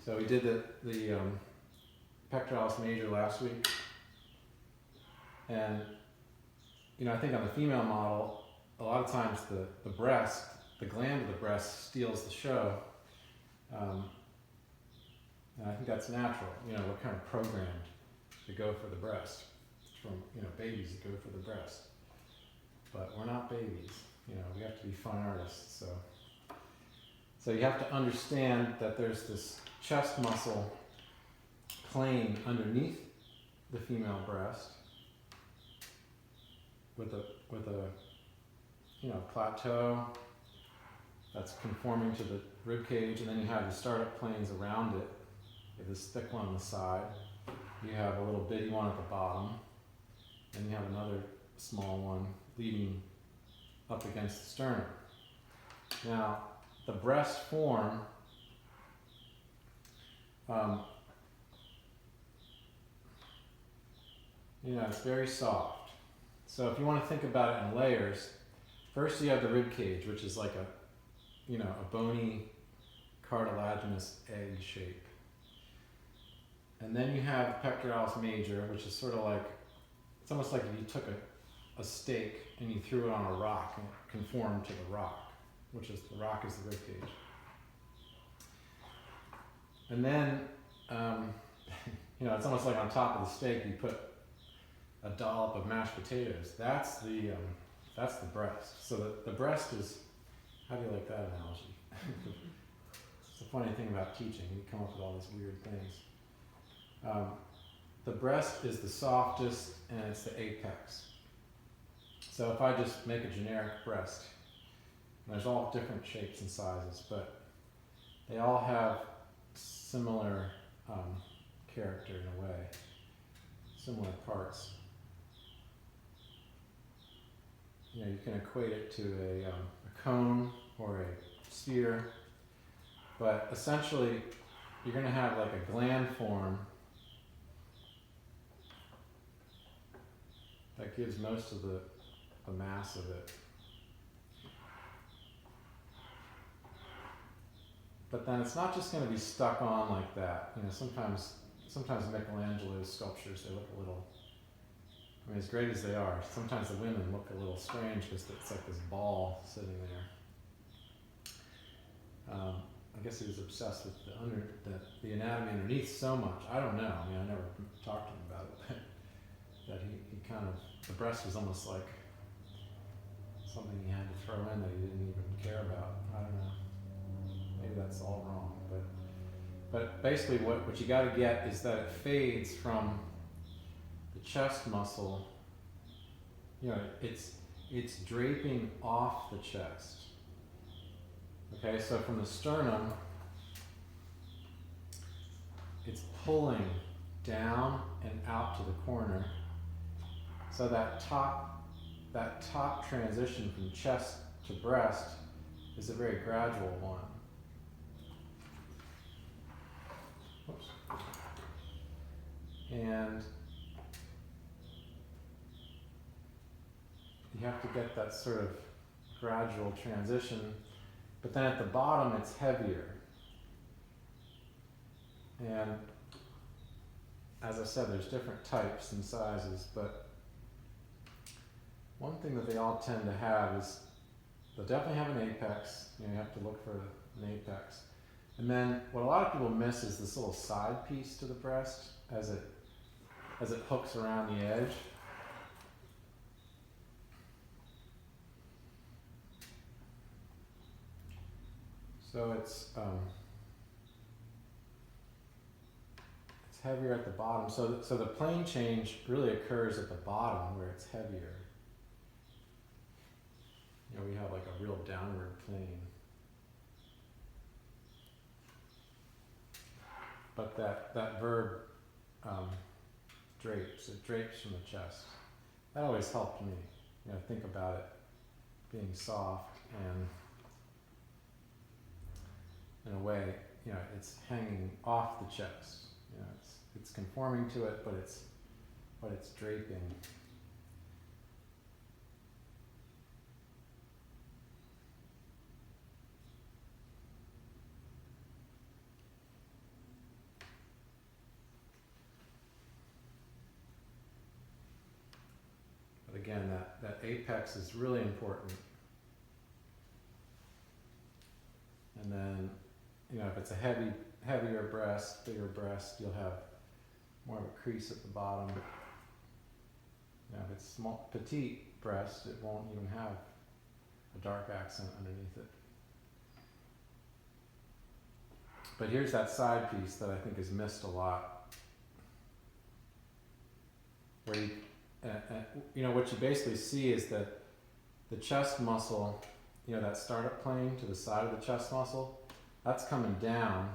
So we did the pectoralis major last week, and I think on the female model, a lot of times the breast, the gland of the breast steals the show, and I think that's natural. We're kind of programmed to go for the breast, from babies that go for the breast, but we're not babies. We have to be fine artists. So you have to understand that there's this chest muscle plane underneath the female breast with a plateau that's conforming to the rib cage, and then you have the startup planes around it. You have this thick one on the side. You have a little bitty one at the bottom, and you have another small one leading up against the sternum. Now, the breast form it's very soft. So if you want to think about it in layers, first you have the rib cage, which is like a bony cartilaginous egg shape. And then you have pectoralis major, which is sort of like, it's almost like if you took a steak and you threw it on a rock and it conformed to the rock, which is, the rock is the rib cage. And then, it's almost like on top of the steak you put a dollop of mashed potatoes. That's the breast. So the breast is, how do you like that analogy? It's a funny thing about teaching. You come up with all these weird things. The breast is the softest and it's the apex. So if I just make a generic breast, and there's all different shapes and sizes, but they all have similar character in a way, similar parts. You can equate it to a cone or a sphere, but essentially you're going to have like a gland form that gives most of the mass of it. But then it's not just going to be stuck on like that. Sometimes Michelangelo's sculptures, they look a little, as great as they are, sometimes the women look a little strange because it's like this ball sitting there. I guess he was obsessed with the anatomy underneath so much. I don't know. I never talked to him about it, but that he kind of, the breast was almost like something he had to throw in that he didn't even care about. I don't know. Maybe that's all wrong, but basically what you got to get is that it fades from the chest muscle. It's draping off the chest. Okay, so from the sternum, it's pulling down and out to the corner. So that top transition from chest to breast is a very gradual one. Oops. And you have to get that sort of gradual transition, but then at the bottom it's heavier. And as I said, there's different types and sizes, but one thing that they all tend to have is they'll definitely have an apex. You have to look for an apex. And then what a lot of people miss is this little side piece to the breast as it hooks around the edge. So it's heavier at the bottom. So the plane change really occurs at the bottom where it's heavier. We have like a real downward plane. But that verb drapes. It drapes from the chest. That always helped me. Think about it being soft and in a way, it's hanging off the chest. It's conforming to it, but it's draping. again, that apex is really important. And then, you know, if it's a heavier breast, bigger breast, you'll have more of a crease at the bottom. Now, if it's small, petite breast, it won't even have a dark accent underneath it. But here's that side piece that I think is missed a lot. Where you know, what you basically see is that the chest muscle, you know, that startup plane to the side of the chest muscle, that's coming down.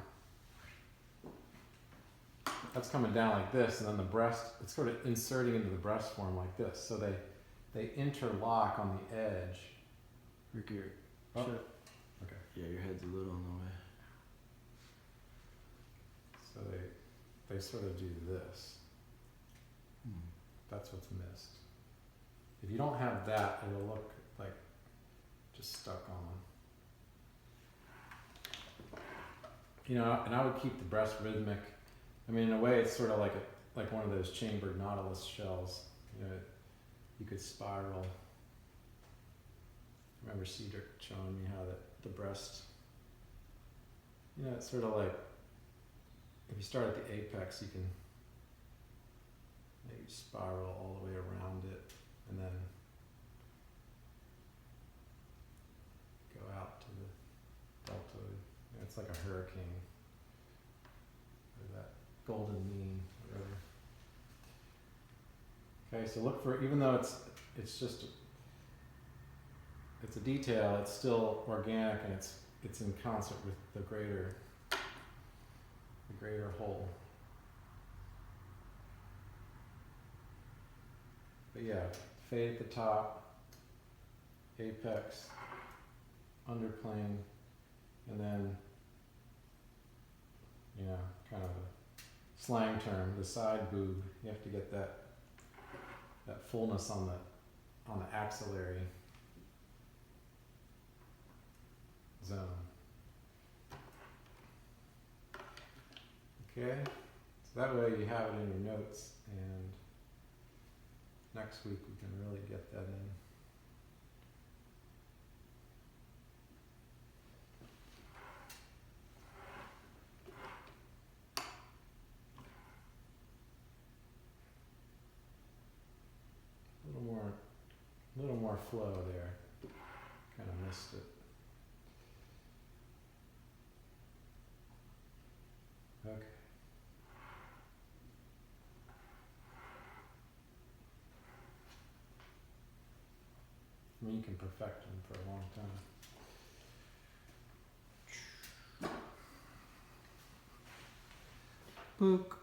That's coming down like this, and then the breast, it's sort of inserting into the breast form like this. So they interlock on the edge. Rick, your Oh, okay. Yeah, your head's a little in the way. So they sort of do this. Hmm. That's what's missed. If you don't have that, it'll look like just stuck on. You know, and I would keep the breast rhythmic. I mean, in a way, it's sort of like one of those chambered nautilus shells. You know, you could spiral. I remember Cedric showing me how the breast, you know, it's sort of like, if you start at the apex, you can maybe spiral all the way around it, and then go out to the deltoid. You know, it's like a hurricane, or that golden mean, whatever. Okay, so look for, even though it's just, it's a detail, it's still organic, and it's in concert with the greater whole. But yeah, fade at the top, apex, underplane, and then, you know, kind of a slang term, the side boob. You have to get that fullness on the axillary zone. Okay, so that way you have it in your notes, and next week we can really get that in. A little more flow there. Kind of missed it. Okay. I mean, you can perfect them for a long time. Book.